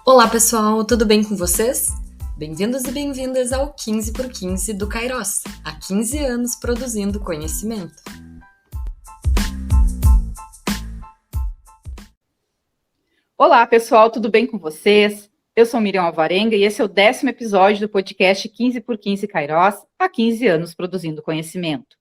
Olá pessoal, tudo bem com vocês? Bem-vindos e bem-vindas ao 15 por 15 do Kairos, há 15 anos produzindo conhecimento. Olá pessoal, tudo bem com vocês? Eu sou Miriam Alvarenga e esse é o 10º episódio do podcast 15 por 15 Kairos, há 15 anos produzindo conhecimento.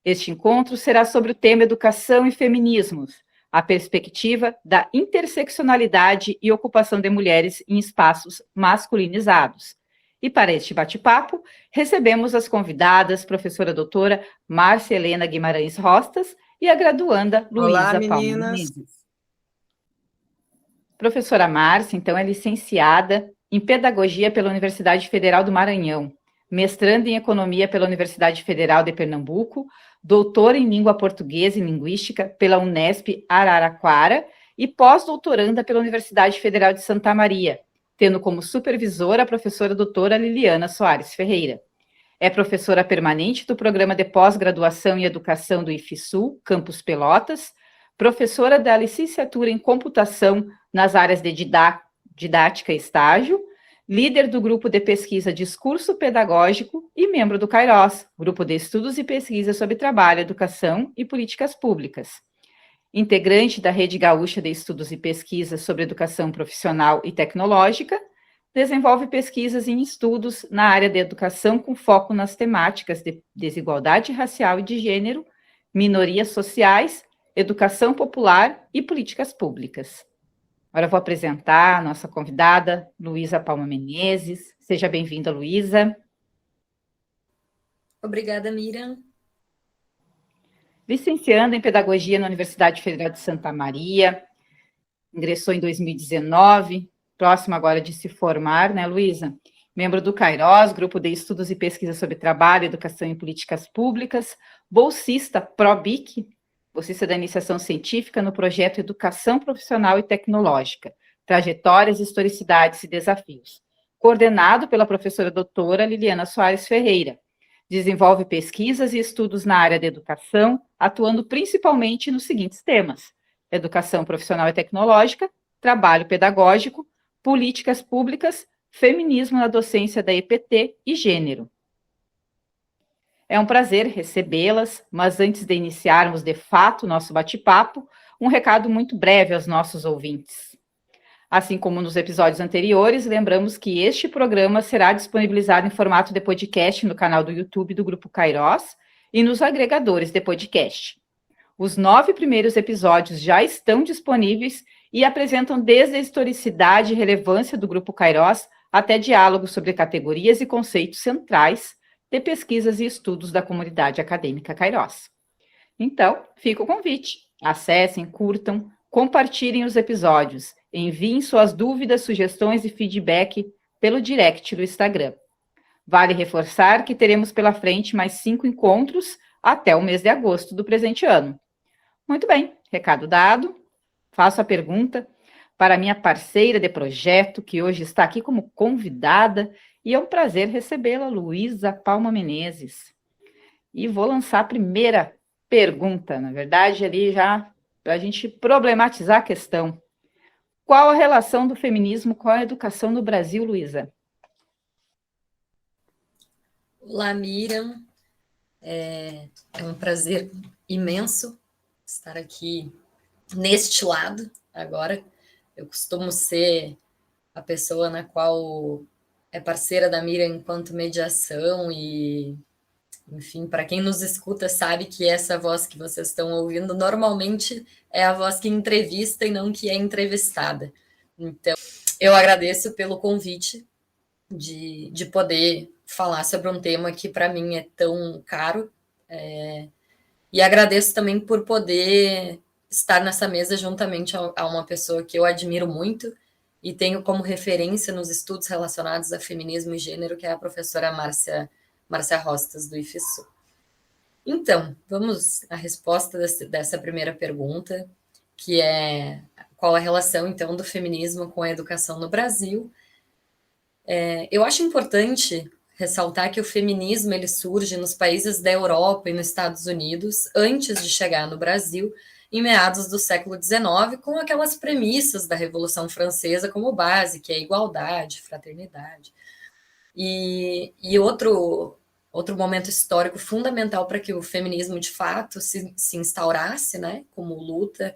Este encontro será sobre o tema Educação e Feminismos, a perspectiva da interseccionalidade e ocupação de mulheres em espaços masculinizados. E para este bate-papo, recebemos as convidadas, professora doutora Márcia Helena Guimarães Rostas e a graduanda Luísa Palma Menezes. Professora Márcia, então, é licenciada em Pedagogia pela Universidade Federal do Maranhão, mestranda em Economia pela Universidade Federal de Pernambuco, doutora em Língua Portuguesa e Linguística pela Unesp Araraquara e pós-doutoranda pela Universidade Federal de Santa Maria, tendo como supervisora a professora doutora Liliana Soares Ferreira. É professora permanente do Programa de Pós-Graduação em Educação do IFSU, Campus Pelotas, professora da licenciatura em Computação nas áreas de didática e estágio, líder do grupo de pesquisa Discurso Pedagógico e membro do Kairos, grupo de estudos e pesquisa sobre trabalho, educação e políticas públicas. Integrante da Rede Gaúcha de Estudos e Pesquisas sobre Educação Profissional e Tecnológica, desenvolve pesquisas em estudos na área de educação com foco nas temáticas de desigualdade racial e de gênero, minorias sociais, educação popular e políticas públicas. Agora eu vou apresentar a nossa convidada, Luísa Palma Menezes. Seja bem-vinda, Luísa. Obrigada, Miriam. Licencianda em Pedagogia na Universidade Federal de Santa Maria, ingressou em 2019, próxima agora de se formar, né, Luísa? Membro do Kairos, Grupo de Estudos e Pesquisa sobre Trabalho, Educação e Políticas Públicas, bolsista PROBIC, bolsista da Iniciação Científica no projeto Educação Profissional e Tecnológica, Trajetórias, Historicidades e Desafios, coordenado pela professora doutora Liliana Soares Ferreira. Desenvolve pesquisas e estudos na área de educação, atuando principalmente nos seguintes temas: educação profissional e tecnológica, trabalho pedagógico, políticas públicas, feminismo na docência da EPT e gênero. É um prazer recebê-las, mas antes de iniciarmos de fato o nosso bate-papo, um recado muito breve aos nossos ouvintes. Assim como nos episódios anteriores, lembramos que este programa será disponibilizado em formato de podcast no canal do YouTube do Grupo Kairos e nos agregadores de podcast. Os 9 primeiros episódios já estão disponíveis e apresentam desde a historicidade e relevância do Grupo Kairos até diálogos sobre categorias e conceitos centrais de pesquisas e estudos da comunidade acadêmica Kairos. Então, fica o convite. Acessem, curtam, compartilhem os episódios, enviem suas dúvidas, sugestões e feedback pelo direct do Instagram. Vale reforçar que teremos pela frente mais 5 encontros até o mês de agosto do presente ano. Muito bem, recado dado. Faço a pergunta para a minha parceira de projeto, que hoje está aqui como convidada, e é um prazer recebê-la, Luísa Palma Menezes. E vou lançar a primeira pergunta, na verdade, ali já para a gente problematizar a questão. Qual a relação do feminismo com a educação no Brasil, Luísa? Olá, Miriam. É um prazer imenso estar aqui neste lado agora. Eu costumo ser a pessoa na qual é parceira da Miriam enquanto mediação e, enfim, para quem nos escuta sabe que essa voz que vocês estão ouvindo normalmente é a voz que entrevista e não que é entrevistada. Então, eu agradeço pelo convite de poder falar sobre um tema que para mim é tão caro, e agradeço também por poder estar nessa mesa juntamente a uma pessoa que eu admiro muito e tenho como referência nos estudos relacionados a feminismo e gênero, que é a professora Márcia Rostas, do IFSU. Então, vamos à resposta dessa primeira pergunta, que é qual a relação, então, do feminismo com a educação no Brasil. Eu acho importante ressaltar que o feminismo ele surge nos países da Europa e nos Estados Unidos antes de chegar no Brasil, em meados do século XIX, com aquelas premissas da Revolução Francesa como base, que é igualdade, fraternidade. E outro momento histórico fundamental para que o feminismo, de fato, se instaurasse, né, como luta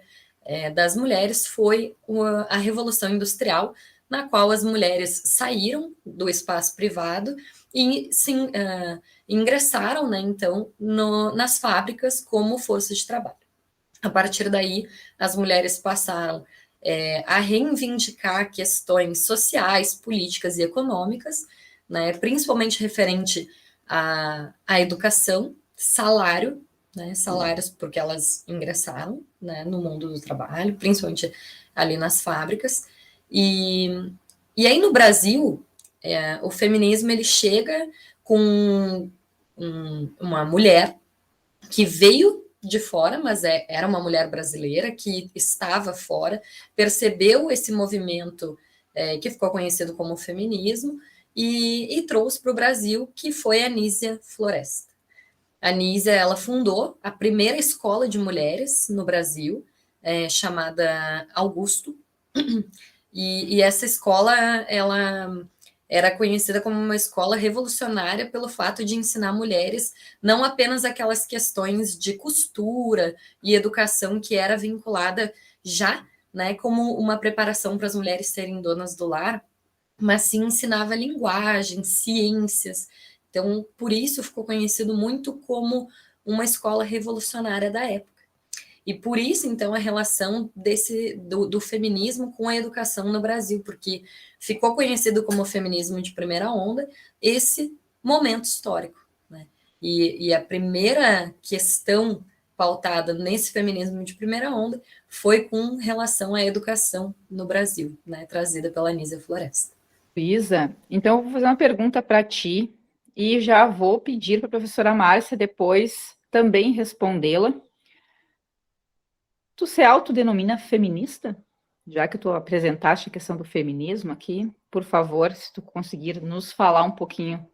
das mulheres, foi a Revolução Industrial, na qual as mulheres saíram do espaço privado e ingressaram, né, então, nas fábricas como força de trabalho. A partir daí, as mulheres passaram a reivindicar questões sociais, políticas e econômicas, né, principalmente referente à educação, salário, né, salários porque elas ingressaram, né, no mundo do trabalho, principalmente ali nas fábricas. E aí no Brasil, o feminismo ele chega com uma mulher que veio de fora, mas era uma mulher brasileira que estava fora, percebeu esse movimento que ficou conhecido como feminismo e trouxe para o Brasil, que foi a Anísia Floresta. A Anísia, ela fundou a primeira escola de mulheres no Brasil, chamada Augusto, e essa escola, ela era conhecida como uma escola revolucionária pelo fato de ensinar mulheres não apenas aquelas questões de costura e educação que era vinculada já, né, como uma preparação para as mulheres serem donas do lar, mas sim ensinava linguagem, ciências. Então, por isso ficou conhecido muito como uma escola revolucionária da época. E por isso, então, a relação do feminismo com a educação no Brasil, porque ficou conhecido como feminismo de primeira onda esse momento histórico, né? E a primeira questão pautada nesse feminismo de primeira onda foi com relação à educação no Brasil, né? Trazida pela Anísia Floresta. Luísa, então eu vou fazer uma pergunta para ti e já vou pedir para a professora Márcia depois também respondê-la. Tu se autodenomina feminista? Já que tu apresentaste a questão do feminismo aqui, por favor, se tu conseguir nos falar um pouquinho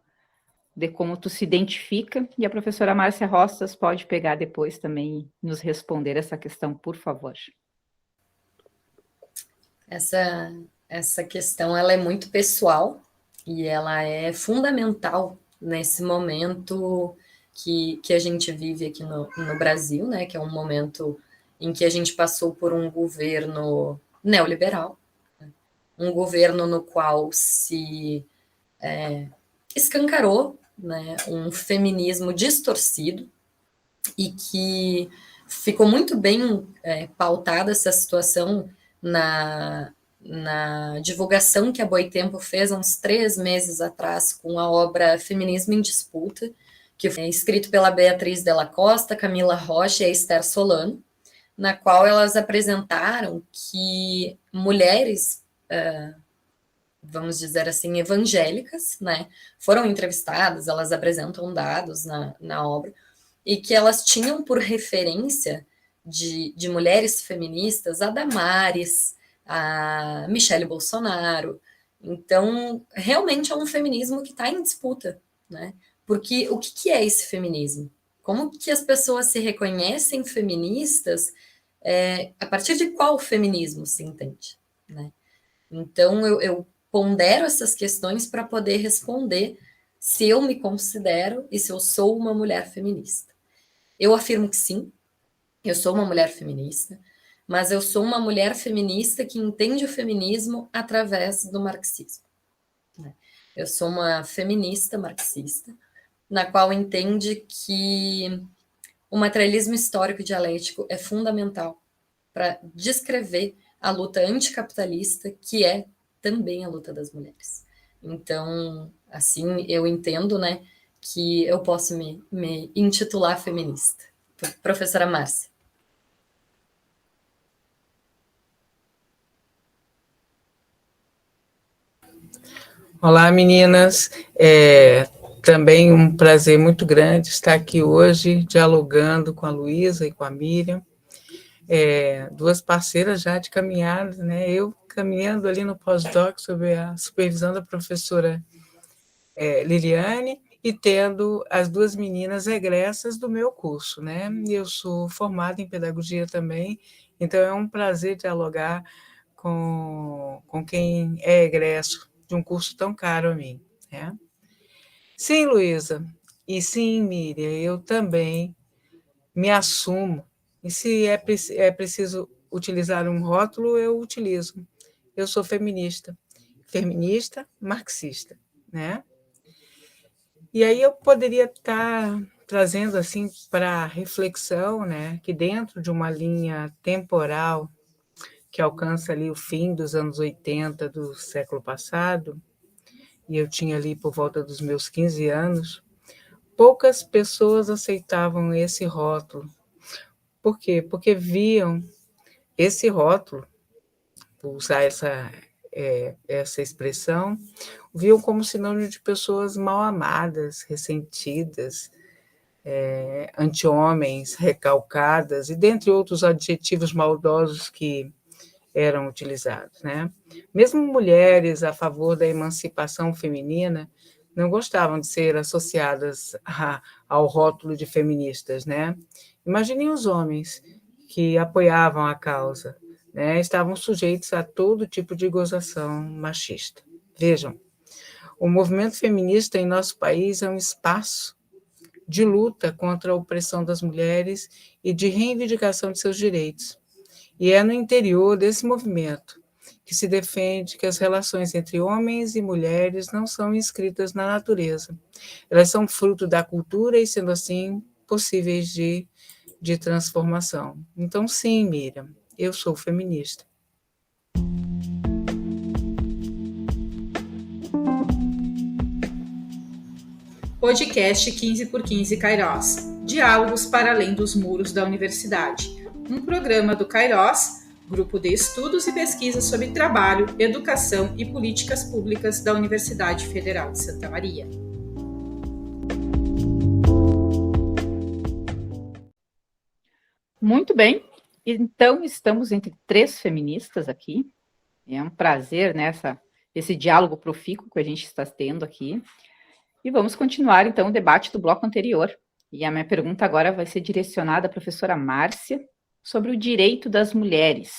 de como tu se identifica, e a professora Márcia Rostas pode pegar depois também e nos responder essa questão, por favor. Essa questão ela é muito pessoal e ela é fundamental nesse momento que a gente vive aqui no Brasil, né? Que é um momento em que a gente passou por um governo neoliberal, né? Um governo no qual se escancarou, né, um feminismo distorcido e que ficou muito bem pautada essa situação na divulgação que a Boitempo fez há uns 3 meses atrás com a obra Feminismo em Disputa, que foi escrito pela Beatriz Della Costa, Camila Rocha e Esther Solano, na qual elas apresentaram que mulheres, vamos dizer assim, evangélicas, né, foram entrevistadas, elas apresentam dados na obra, e que elas tinham por referência de mulheres feministas a Damares, a Michele Bolsonaro. Então, realmente é um feminismo que está em disputa, né? Porque o que é esse feminismo? Como que as pessoas se reconhecem feministas a partir de qual feminismo se entende, né? Então, eu pondero essas questões para poder responder se eu me considero e se eu sou uma mulher feminista. Eu afirmo que sim, eu sou uma mulher feminista, mas eu sou uma mulher feminista que entende o feminismo através do marxismo, né? Eu sou uma feminista marxista, na qual entende que o materialismo histórico dialético é fundamental para descrever a luta anticapitalista, que é também a luta das mulheres. Então, assim, eu entendo, né, que eu posso me intitular feminista. Professora Márcia. Olá, meninas. Também um prazer muito grande estar aqui hoje dialogando com a Luísa e com a Miriam, duas parceiras já de caminhada, né? Eu caminhando ali no pós-doc sob a supervisão da professora Liliane, e tendo as duas meninas egressas do meu curso, né? Eu sou formada em pedagogia também, então é um prazer dialogar com quem é egresso de um curso tão caro a mim, né? Sim, Luísa, e sim, Miriam, eu também me assumo, e se é preciso utilizar um rótulo, eu utilizo. Eu sou feminista marxista, né? E aí eu poderia estar trazendo assim para reflexão, né, que dentro de uma linha temporal que alcança ali o fim dos anos 80 do século passado, e eu tinha ali por volta dos meus 15 anos, poucas pessoas aceitavam esse rótulo. Por quê? Porque viam esse rótulo, vou usar essa expressão, viam como sinônimo de pessoas mal amadas, ressentidas, anti-homens, recalcadas, e dentre outros adjetivos maldosos que eram utilizados, né? Mesmo mulheres a favor da emancipação feminina não gostavam de ser associadas ao rótulo de feministas, né? Imaginem os homens que apoiavam a causa, né? Estavam sujeitos a todo tipo de gozação machista. Vejam, o movimento feminista em nosso país é um espaço de luta contra a opressão das mulheres e de reivindicação de seus direitos. E é no interior desse movimento que se defende que as relações entre homens e mulheres não são inscritas na natureza. Elas são fruto da cultura e, sendo assim, possíveis de transformação. Então, sim, Miriam, eu sou feminista. Podcast 15x15 Cairós. Diálogos para além dos muros da universidade. Um programa do Cairós, Grupo de Estudos e Pesquisas sobre Trabalho, Educação e Políticas Públicas da Universidade Federal de Santa Maria. Muito bem, então estamos entre três feministas aqui. É um prazer, né, esse diálogo profícuo que a gente está tendo aqui. E vamos continuar, então, o debate do bloco anterior. E a minha pergunta agora vai ser direcionada à professora Márcia sobre o direito das mulheres,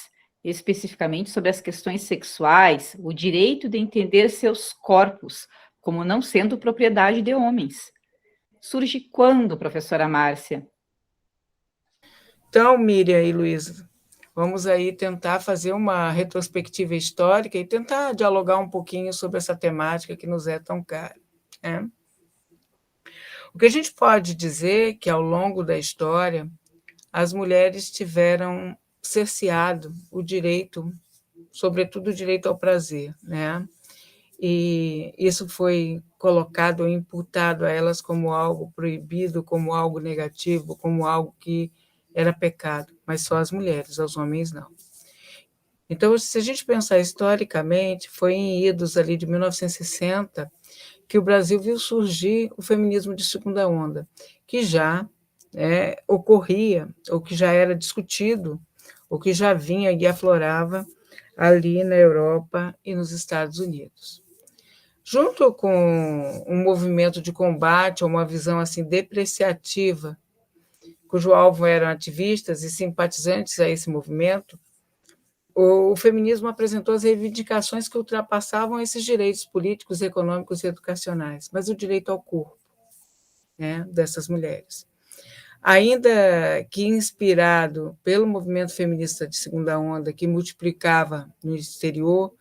especificamente sobre as questões sexuais, o direito de entender seus corpos como não sendo propriedade de homens. Surge quando, professora Márcia? Então, Miriam e Luísa, vamos aí tentar fazer uma retrospectiva histórica e tentar dialogar um pouquinho sobre essa temática que nos é tão cara, né? O que a gente pode dizer é que, ao longo da história, as mulheres tiveram cerceado o direito, sobretudo o direito ao prazer, né? E isso foi colocado ou imputado a elas como algo proibido, como algo negativo, como algo que era pecado, mas só as mulheres, aos homens não. Então, se a gente pensar historicamente, foi em idos ali de 1960 que o Brasil viu surgir o feminismo de segunda onda, que já ocorria, ou que já era discutido, ou que já vinha e aflorava ali na Europa e nos Estados Unidos. Junto com um movimento de combate, ou uma visão assim depreciativa, cujo alvo eram ativistas e simpatizantes a esse movimento, o feminismo apresentou as reivindicações que ultrapassavam esses direitos políticos, econômicos e educacionais, mas o direito ao corpo, né, dessas mulheres. Ainda que inspirado pelo movimento feminista de segunda onda, que multiplicava no exterior,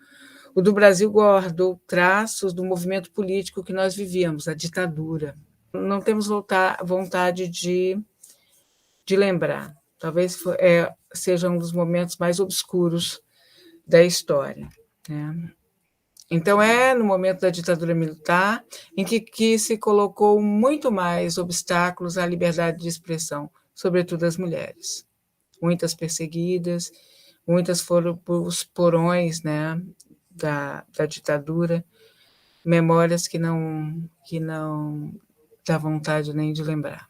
o do Brasil guardou traços do movimento político que nós vivíamos, a ditadura. Não temos vontade de lembrar. Talvez seja um dos momentos mais obscuros da história, né? Então, no momento da ditadura militar em que se colocou muito mais obstáculos à liberdade de expressão, sobretudo das mulheres. Muitas perseguidas, muitas foram por os porões, né, da ditadura, memórias que não dá vontade nem de lembrar.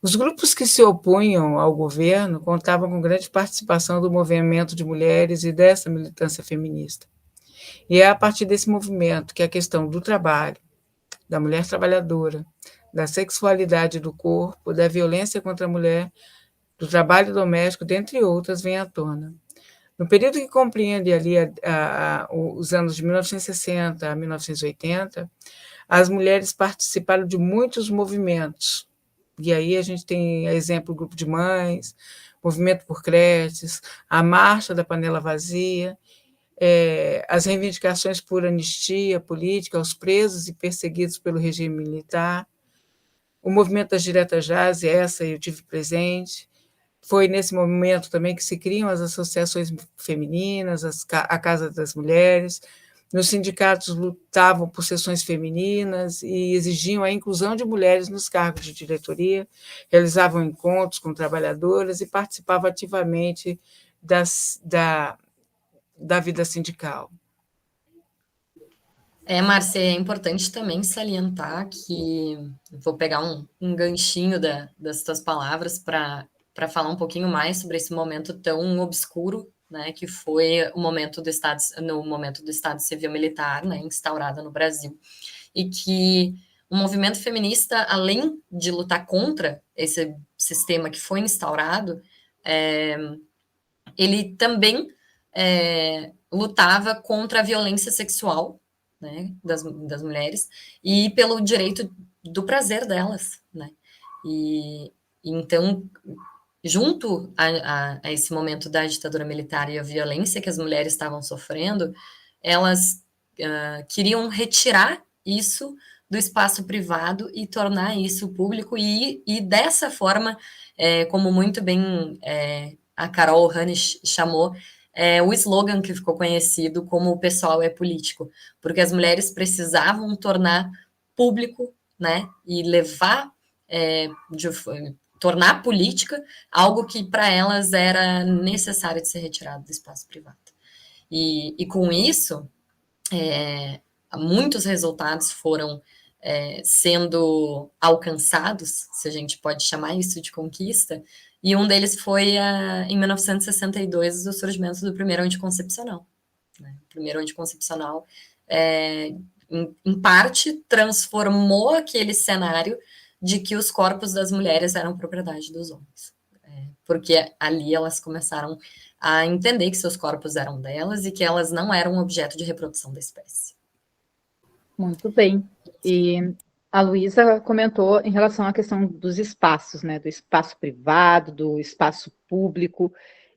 Os grupos que se opunham ao governo contavam com grande participação do movimento de mulheres e dessa militância feminista. E é a partir desse movimento que a questão do trabalho, da mulher trabalhadora, da sexualidade do corpo, da violência contra a mulher, do trabalho doméstico, dentre outras, vem à tona. No período que compreende ali os anos de 1960 a 1980, as mulheres participaram de muitos movimentos. E aí a gente tem exemplo do Grupo de Mães, Movimento por Creches, a Marcha da Panela Vazia, as reivindicações por anistia política aos presos e perseguidos pelo regime militar, o movimento das diretas já, essa eu tive presente. Foi nesse momento também que se criam as associações femininas, a Casa das Mulheres. Nos sindicatos lutavam por seções femininas e exigiam a inclusão de mulheres nos cargos de diretoria, realizavam encontros com trabalhadoras e participavam ativamente da vida sindical. Márcia, é importante também salientar que vou pegar um ganchinho das tuas palavras para falar um pouquinho mais sobre esse momento tão obscuro, né, que foi o momento no momento do Estado Civil Militar, né, instaurado no Brasil, e que o movimento feminista, além de lutar contra esse sistema que foi instaurado, ele também lutava contra a violência sexual, né, das mulheres, e pelo direito do prazer delas, né? E então, junto a esse momento da ditadura militar e a violência que as mulheres estavam sofrendo, elas queriam retirar isso do espaço privado e tornar isso público, e dessa forma, como muito bem a Carol Hannes chamou, o slogan que ficou conhecido como "o pessoal é político", porque as mulheres precisavam tornar público, né, e levar, tornar política algo que para elas era necessário de ser retirado do espaço privado. E com isso, muitos resultados foram sendo alcançados, se a gente pode chamar isso de conquista, e um deles foi, em 1962, o surgimento do primeiro anticoncepcional. Né? O primeiro anticoncepcional, em parte, transformou aquele cenário de que os corpos das mulheres eram propriedade dos homens. Porque ali elas começaram a entender que seus corpos eram delas e que elas não eram objeto de reprodução da espécie. Muito bem. E a Luísa comentou em relação à questão dos espaços, né? Do espaço privado, do espaço público.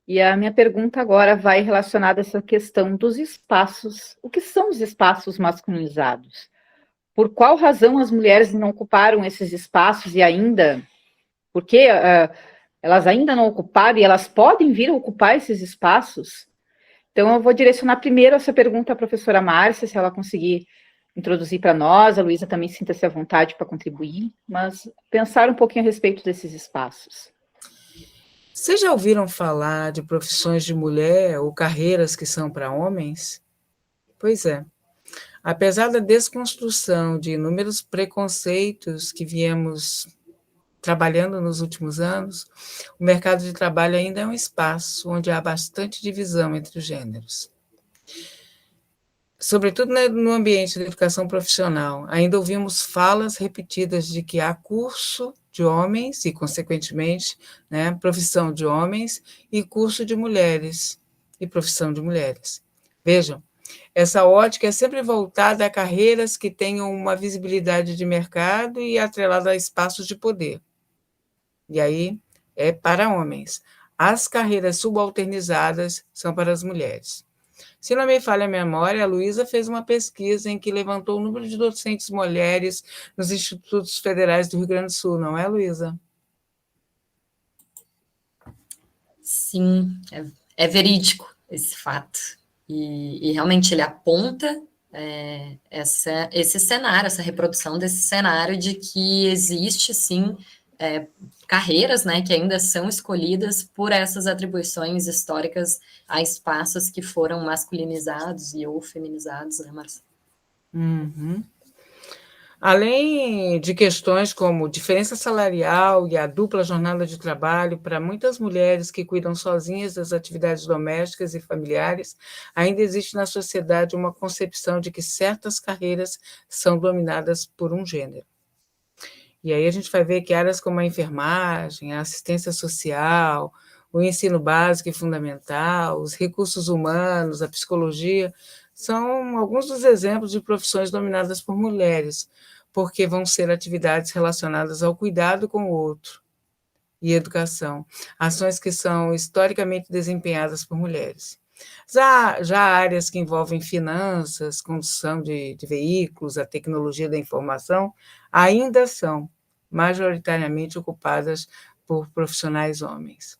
E a minha pergunta agora vai relacionada a essa questão dos espaços. O que são os espaços masculinizados? Por qual razão as mulheres não ocuparam esses espaços e ainda... Por que elas ainda não ocuparam e elas podem vir a ocupar esses espaços? Então, eu vou direcionar primeiro essa pergunta à professora Márcia, se ela conseguir introduzir para nós. A Luísa também sinta-se à vontade para contribuir, mas pensar um pouquinho a respeito desses espaços. Vocês já ouviram falar de profissões de mulher ou carreiras que são para homens? Pois é. Apesar da desconstrução de inúmeros preconceitos que viemos trabalhando nos últimos anos, o mercado de trabalho ainda é um espaço onde há bastante divisão entre os gêneros. Sobretudo no ambiente da educação profissional, ainda ouvimos falas repetidas de que há curso de homens e, consequentemente, né, profissão de homens e curso de mulheres e profissão de mulheres. Vejam, essa ótica é sempre voltada a carreiras que tenham uma visibilidade de mercado e atrelada a espaços de poder. E aí é para homens. As carreiras subalternizadas são para as mulheres. Se não me falha a memória, a Luísa fez uma pesquisa em que levantou o número de docentes mulheres nos institutos federais do Rio Grande do Sul, não é, Luísa? Sim, é verídico esse fato. E realmente ele aponta esse cenário, essa reprodução desse cenário de que existe, sim, carreiras, né, que ainda são escolhidas por essas atribuições históricas a espaços que foram masculinizados e ou feminizados, né, Marcia? Uhum. Além de questões como diferença salarial e a dupla jornada de trabalho, para muitas mulheres que cuidam sozinhas das atividades domésticas e familiares, ainda existe na sociedade uma concepção de que certas carreiras são dominadas por um gênero. E aí a gente vai ver que áreas como a enfermagem, a assistência social, o ensino básico e fundamental, os recursos humanos, a psicologia, são alguns dos exemplos de profissões dominadas por mulheres, porque vão ser atividades relacionadas ao cuidado com o outro e educação, ações que são historicamente desempenhadas por mulheres. Já áreas que envolvem finanças, condução de veículos, a tecnologia da informação, ainda são majoritariamente ocupadas por profissionais homens.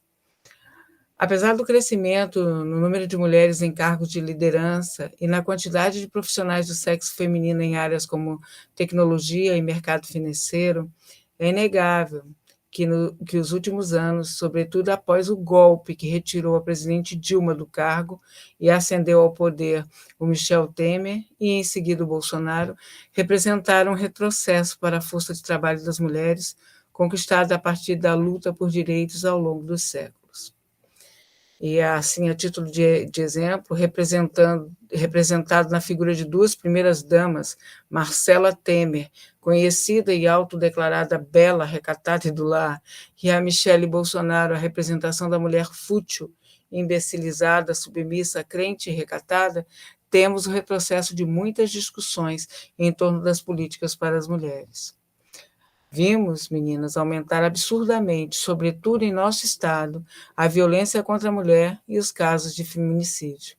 Apesar do crescimento no número de mulheres em cargos de liderança e na quantidade de profissionais do sexo feminino em áreas como tecnologia e mercado financeiro, é inegável que os últimos anos, sobretudo após o golpe que retirou a presidente Dilma do cargo e ascendeu ao poder o Michel Temer e, em seguida, o Bolsonaro, representaram um retrocesso para a força de trabalho das mulheres, conquistada a partir da luta por direitos ao longo dos séculos. E, assim, a título de exemplo, representado na figura de duas primeiras damas, Marcela Temer, conhecida e autodeclarada bela, recatada e do lar, e a Michele Bolsonaro, a representação da mulher fútil, imbecilizada, submissa, crente e recatada, temos o retrocesso de muitas discussões em torno das políticas para as mulheres. Vimos, meninas, aumentar absurdamente, sobretudo em nosso estado, a violência contra a mulher e os casos de feminicídio.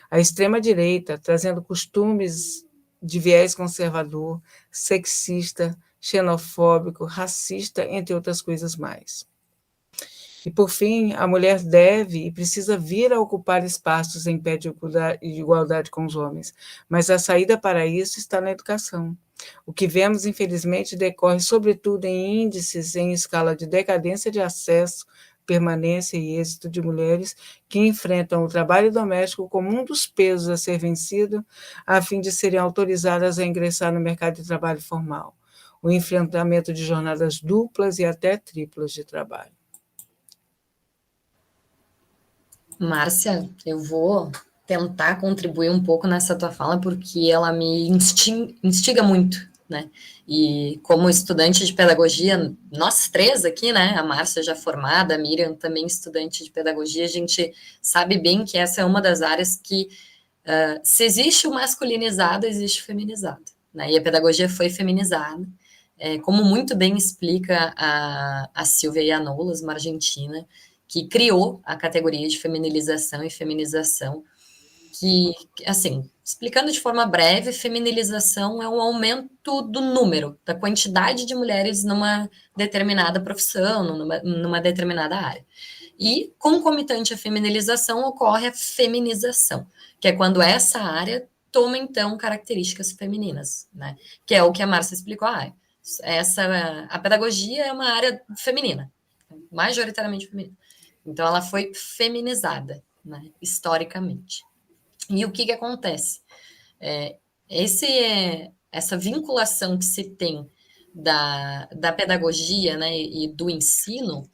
A extrema-direita, trazendo costumes de viés conservador, sexista, xenofóbico, racista, entre outras coisas mais. E, por fim, a mulher deve e precisa vir a ocupar espaços em pé de igualdade com os homens, mas a saída para isso está na educação. O que vemos, infelizmente, decorre sobretudo em índices em escala de decadência de acesso, permanência e êxito de mulheres que enfrentam o trabalho doméstico como um dos pesos a ser vencido, a fim de serem autorizadas a ingressar no mercado de trabalho formal, o enfrentamento de jornadas duplas e até triplas de trabalho. Márcia, eu vou tentar contribuir um pouco nessa tua fala, porque ela me instiga muito, né? E como estudante de pedagogia, nós três aqui, né? A Márcia já formada, a Miriam também estudante de pedagogia, a gente sabe bem que essa é uma das áreas que, se existe o masculinizado, existe o feminizado, né? E a pedagogia foi feminizada, como muito bem explica a Silvia Iannoulas, uma argentina, que criou a categoria de feminilização e feminização, que, assim, explicando de forma breve, feminilização é um aumento do número, da quantidade de mulheres numa determinada profissão, numa determinada área. E, concomitante à feminilização, ocorre a feminização, que é quando essa área toma, então, características femininas, né? Que é o que a Márcia explicou. A pedagogia é uma área feminina, majoritariamente feminina. Então, ela foi feminizada, né, historicamente. E o que acontece? Essa vinculação que se tem da pedagogia, né, e do ensino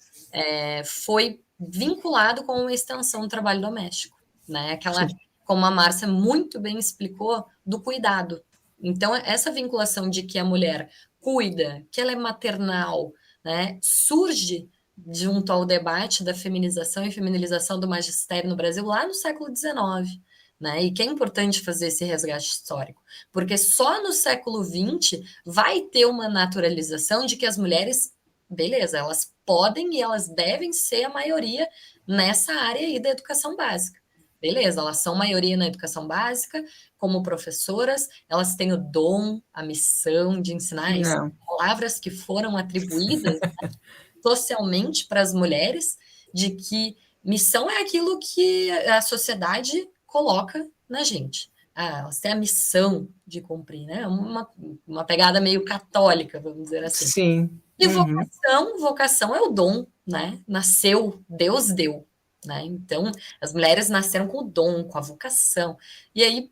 foi vinculado com a extensão do trabalho doméstico, né? Aquela, como a Márcia muito bem explicou, do cuidado. Então, essa vinculação de que a mulher cuida, que ela é maternal, né, surge junto ao debate da feminização e feminilização do magistério no Brasil lá no século XIX, né? E que é importante fazer esse resgate histórico, porque só no século XX vai ter uma naturalização de que as mulheres, beleza, elas podem e elas devem ser a maioria nessa área aí da educação básica. Beleza, elas são maioria na educação básica, como professoras, elas têm o dom, a missão de ensinar as palavras que foram atribuídas, né, socialmente para as mulheres, de que missão é aquilo que a sociedade coloca na gente. Elas têm a missão de cumprir, né? Uma pegada meio católica, vamos dizer assim. Sim. E vocação é o dom, né? Nasceu, Deus deu, né? Então, as mulheres nasceram com o dom, com a vocação. E aí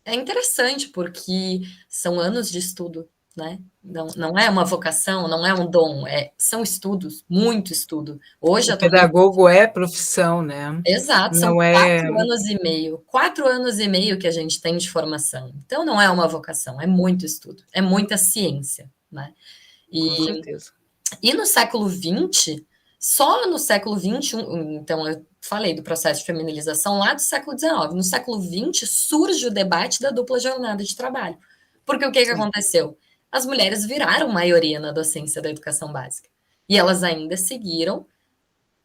é interessante, porque são anos de estudo né? Não é uma vocação, não é um dom, são estudos, muito estudo. Hoje, o pedagogo é profissão, né? Exato, são Não é 4 anos e meio que a gente tem de formação. Então, não é uma vocação, é muito estudo, é muita ciência, né? com certeza. E no século XX, só no século XXI, então eu falei do processo de feminilização lá do século XIX, no século XX surge o debate da dupla jornada de trabalho. Porque o que aconteceu? As mulheres viraram maioria na docência da educação básica. E elas ainda seguiram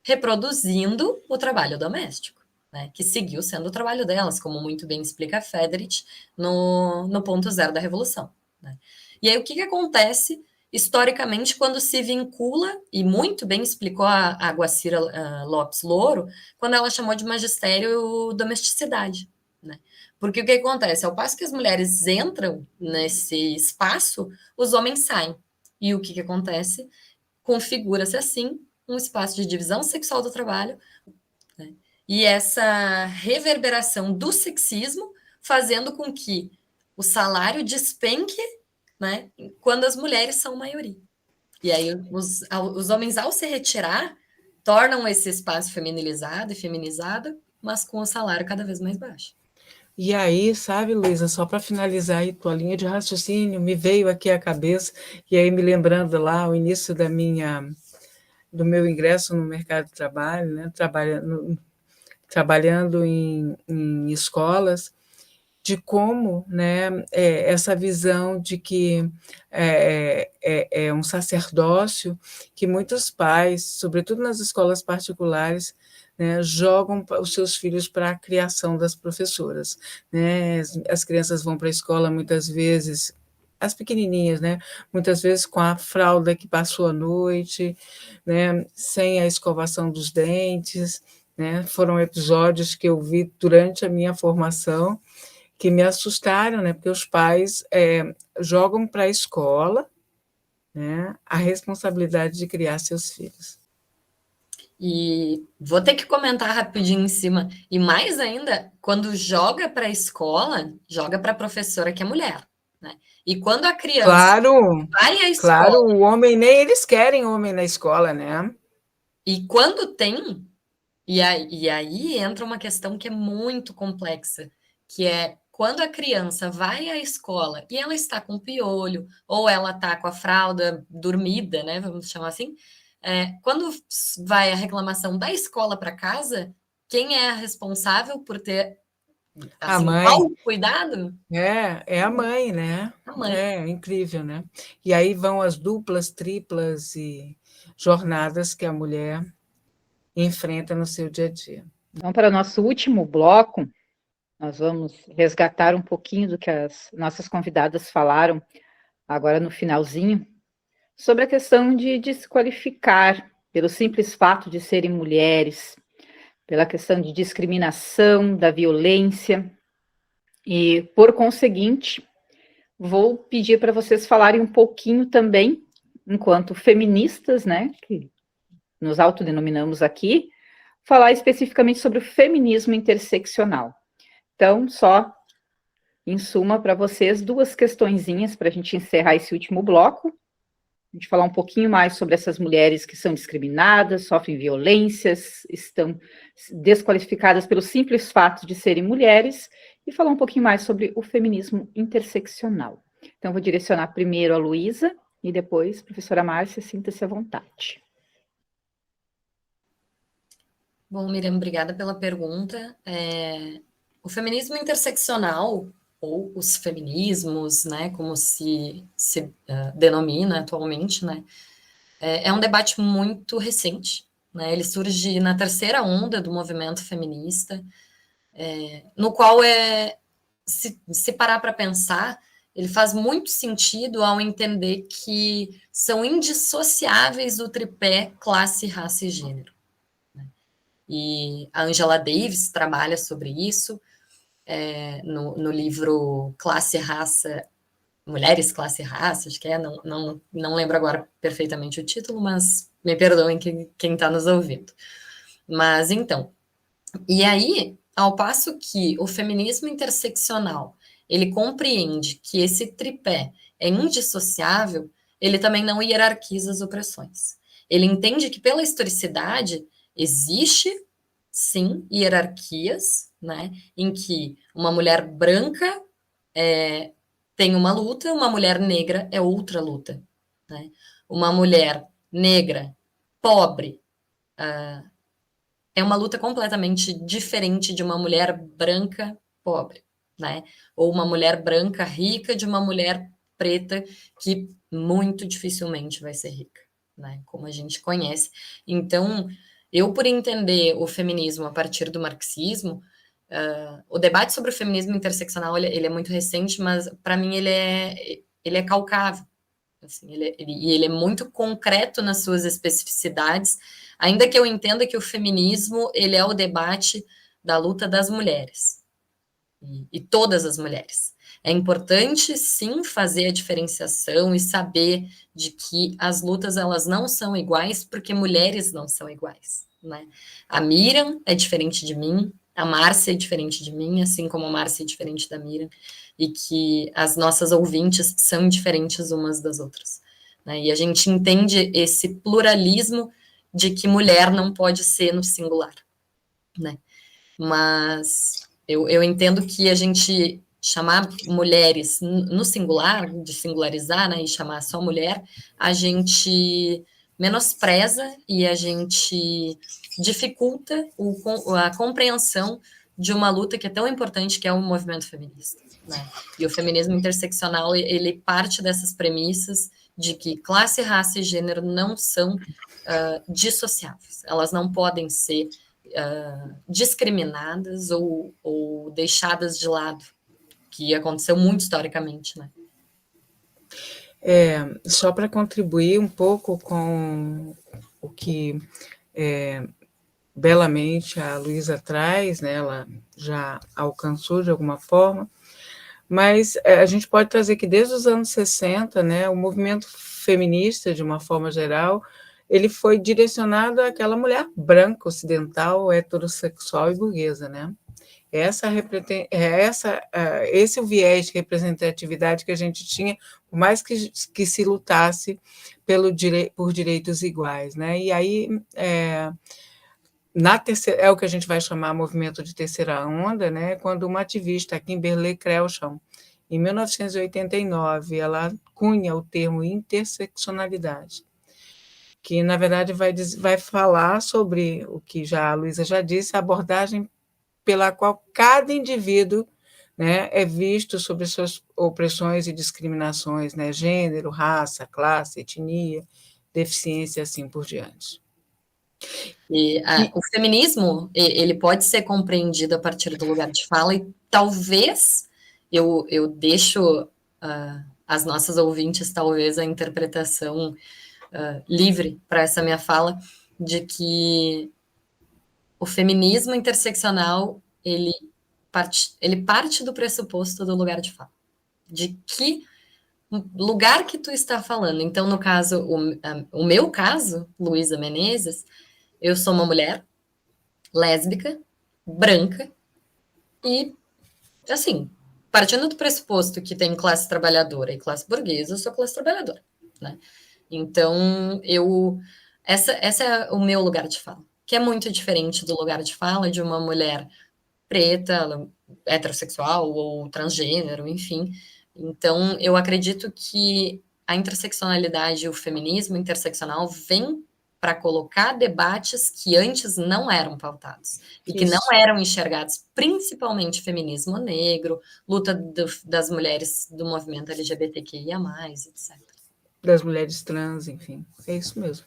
reproduzindo o trabalho doméstico, né, que seguiu sendo o trabalho delas, como muito bem explica Federich no ponto zero da Revolução. Né? E aí o que acontece historicamente quando se vincula, e muito bem explicou a Guacira Lopes Louro, quando ela chamou de magistério domesticidade. Né? Porque o que acontece? Ao passo que as mulheres entram nesse espaço, os homens saem. E o que acontece? Configura-se assim um espaço de divisão sexual do trabalho, né? E essa reverberação do sexismo fazendo com que o salário despenque, né, quando as mulheres são maioria. E aí os homens, ao se retirar, tornam esse espaço feminilizado e feminizado, mas com o salário cada vez mais baixo. E aí, sabe, Luísa, só para finalizar aí tua linha de raciocínio, me veio aqui à cabeça, e aí me lembrando lá o início do meu ingresso no mercado de trabalho, né, trabalhando em escolas, de como, né, essa visão de que é um sacerdócio que muitos pais, sobretudo nas escolas particulares, né, jogam os seus filhos para a criação das professoras. Né? As crianças vão para a escola muitas vezes, as pequenininhas, né? Muitas vezes com a fralda que passou a noite, né? Sem a escovação dos dentes, né? Foram episódios que eu vi durante a minha formação que me assustaram, né? Porque os pais jogam para a escola, né, a responsabilidade de criar seus filhos. E vou ter que comentar rapidinho em cima. E mais ainda, quando joga para a escola, joga para a professora que é mulher. Né? E quando a criança vai à escola. Claro, o homem, nem eles querem homem na escola, né? E quando tem, e aí entra uma questão que é muito complexa, que é quando a criança vai à escola e ela está com piolho, ou ela está com a fralda dormida, né? Vamos chamar assim. Quando vai a reclamação da escola para casa, quem é a responsável por ter a assim, mãe. qual o cuidado? É a mãe, né? A mãe. É incrível, né? E aí vão as duplas, triplas e jornadas que a mulher enfrenta no seu dia a dia. Então, para o nosso último bloco, nós vamos resgatar um pouquinho do que as nossas convidadas falaram agora no finalzinho, sobre a questão de desqualificar pelo simples fato de serem mulheres, pela questão de discriminação, da violência, e, por conseguinte, vou pedir para vocês falarem um pouquinho também, enquanto feministas, né, que nos autodenominamos aqui, falar especificamente sobre o feminismo interseccional. Então, só em suma para vocês, 2 questõezinhas para a gente encerrar esse último bloco. A gente falar um pouquinho mais sobre essas mulheres que são discriminadas, sofrem violências, estão desqualificadas pelo simples fato de serem mulheres, e falar um pouquinho mais sobre o feminismo interseccional. Então, vou direcionar primeiro a Luísa e depois, professora Márcia, sinta-se à vontade. Bom, Miriam, obrigada pela pergunta. O feminismo interseccional, ou os feminismos, né, como se denomina atualmente, né, é um debate muito recente. Né, ele surge na terceira onda do movimento feminista, no qual, se parar para pensar, ele faz muito sentido ao entender que são indissociáveis o tripé classe, raça e gênero. E a Angela Davis trabalha sobre isso no livro Classe e Raça, Mulheres, Classe e Raça, acho que não lembro agora perfeitamente o título, mas me perdoem quem está nos ouvindo. Mas então, e aí, ao passo que o feminismo interseccional, ele compreende que esse tripé é indissociável, ele também não hierarquiza as opressões. Ele entende que pela historicidade existe, sim, hierarquias, né, em que uma mulher branca tem uma luta, uma mulher negra é outra luta, né? Uma mulher negra, pobre, é uma luta completamente diferente de uma mulher branca pobre, né? Ou uma mulher branca rica de uma mulher preta que muito dificilmente vai ser rica, né? Como a gente conhece. Então, eu, por entender o feminismo a partir do marxismo, o debate sobre o feminismo interseccional ele é muito recente, mas para mim ele é calcável. Assim, ele é muito concreto nas suas especificidades, ainda que eu entenda que o feminismo ele é o debate da luta das mulheres, e todas as mulheres. É importante, sim, fazer a diferenciação e saber de que as lutas elas não são iguais, porque mulheres não são iguais, né? A Miriam é diferente de mim, a Márcia é diferente de mim, assim como a Márcia é diferente da Miriam, e que as nossas ouvintes são diferentes umas das outras, né? E a gente entende esse pluralismo de que mulher não pode ser no singular, né? Mas eu entendo que a gente chamar mulheres no singular, de singularizar, né, e chamar só mulher, a gente menospreza e a gente dificulta a compreensão de uma luta que é tão importante, que é o movimento feminista, né? E o feminismo interseccional, ele parte dessas premissas de que classe, raça e gênero não são dissociáveis, elas não podem ser discriminadas ou deixadas de lado, que aconteceu muito historicamente, né? Só para contribuir um pouco com o que belamente a Luísa traz, né? Ela já alcançou de alguma forma, mas a gente pode trazer que desde os anos 60, né, o movimento feminista, de uma forma geral, ele foi direcionado àquela mulher branca, ocidental, heterossexual e burguesa, né? Esse é o viés de representatividade que a gente tinha, por mais que se lutasse por direitos iguais, né? E aí, é o que a gente vai chamar movimento de terceira onda, né? Quando uma ativista, Kimberlé Crenshaw, em 1989, ela cunha o termo interseccionalidade, que, na verdade, vai falar sobre o que a Luísa já disse, a abordagem pela qual cada indivíduo, né, é visto sobre suas opressões e discriminações, né, gênero, raça, classe, etnia, deficiência, assim por diante. E o feminismo, ele pode ser compreendido a partir do lugar de fala, e talvez eu deixo as nossas ouvintes, talvez, a interpretação livre para essa minha fala, de que o feminismo interseccional, ele parte do pressuposto do lugar de fala, de que lugar que tu está falando. Então, no caso, o meu caso, Luísa Menezes, eu sou uma mulher lésbica, branca, e, assim, partindo do pressuposto que tem classe trabalhadora e classe burguesa, eu sou classe trabalhadora, né? Então, essa é o meu lugar de fala, que é muito diferente do lugar de fala de uma mulher preta, heterossexual ou transgênero, enfim. Então, eu acredito que a interseccionalidade e o feminismo interseccional vem para colocar debates que antes não eram pautados e que não eram enxergados, principalmente feminismo negro, luta das mulheres do movimento LGBTQIA+, etc. Das mulheres trans, enfim, é isso mesmo.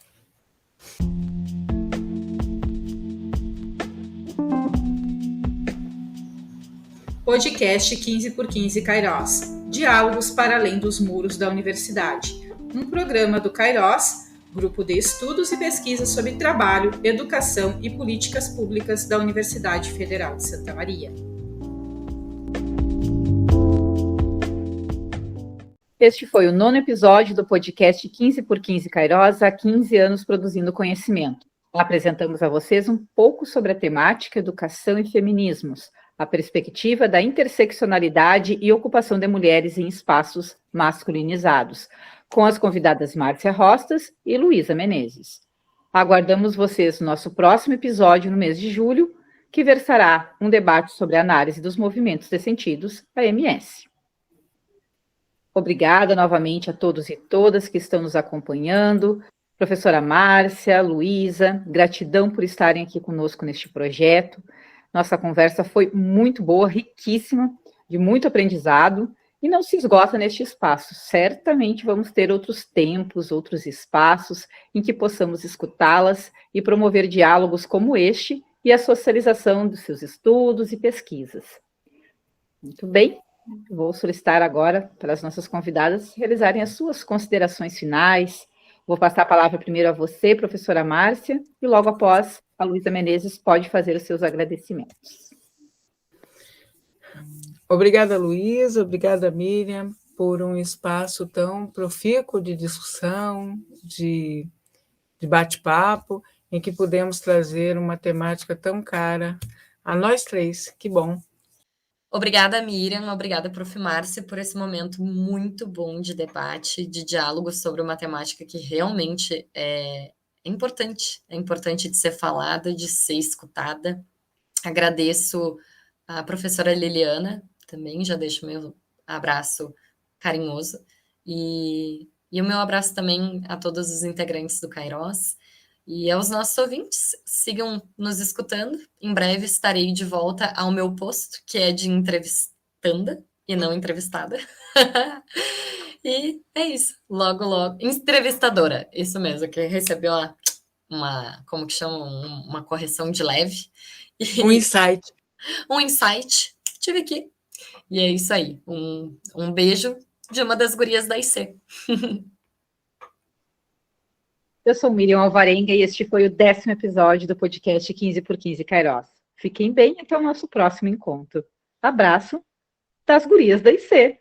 Podcast 15x15 Kairos. Diálogos para além dos muros da universidade. Um programa do Kairos, Grupo de Estudos e Pesquisas sobre Trabalho, Educação e Políticas Públicas da Universidade Federal de Santa Maria. Este foi o 9º episódio do podcast 15x15 Kairos, há 15 anos produzindo conhecimento. Apresentamos a vocês um pouco sobre a temática educação e feminismos, a perspectiva da interseccionalidade e ocupação de mulheres em espaços masculinizados, com as convidadas Márcia Rostas e Luísa Menezes. Aguardamos vocês no nosso próximo episódio no mês de julho, que versará um debate sobre a análise dos movimentos de sentidos, AMS. Obrigada novamente a todos e todas que estão nos acompanhando. Professora Márcia, Luísa, gratidão por estarem aqui conosco neste projeto. Nossa conversa foi muito boa, riquíssima, de muito aprendizado, e não se esgota neste espaço. Certamente vamos ter outros tempos, outros espaços em que possamos escutá-las e promover diálogos como este e a socialização dos seus estudos e pesquisas. Muito bem, vou solicitar agora para as nossas convidadas realizarem as suas considerações finais. Vou passar a palavra primeiro a você, professora Márcia, e logo após a Luísa Menezes pode fazer os seus agradecimentos. Obrigada, Luísa, obrigada, Miriam, por um espaço tão profícuo de discussão, de bate-papo, em que pudemos trazer uma temática tão cara a nós três. Que bom. Obrigada, Miriam, obrigada, Prof. Márcia, por esse momento muito bom de debate, de diálogo sobre uma temática que realmente é importante de ser falada, de ser escutada. Agradeço a professora Liliana, também já deixo meu abraço carinhoso, e o meu abraço também a todos os integrantes do Kairos, e aos nossos ouvintes, sigam nos escutando. Em breve estarei de volta ao meu posto, que é de entrevistanda e não entrevistada. E é isso, logo, entrevistadora, isso mesmo, que recebeu como que chama, uma correção de leve. Um insight. Um insight, tive aqui. E é isso aí, um beijo de uma das gurias da IC. Eu sou Miriam Alvarenga e este foi o 10º episódio do podcast 15x15 Kairos. Fiquem bem até o nosso próximo encontro. Abraço das gurias da IC.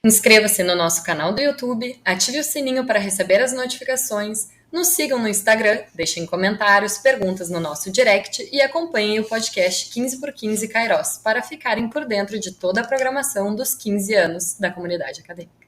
Inscreva-se no nosso canal do YouTube, ative o sininho para receber as notificações, nos sigam no Instagram, deixem comentários, perguntas no nosso direct e acompanhem o podcast 15x15 Kairos para ficarem por dentro de toda a programação dos 15 anos da comunidade acadêmica.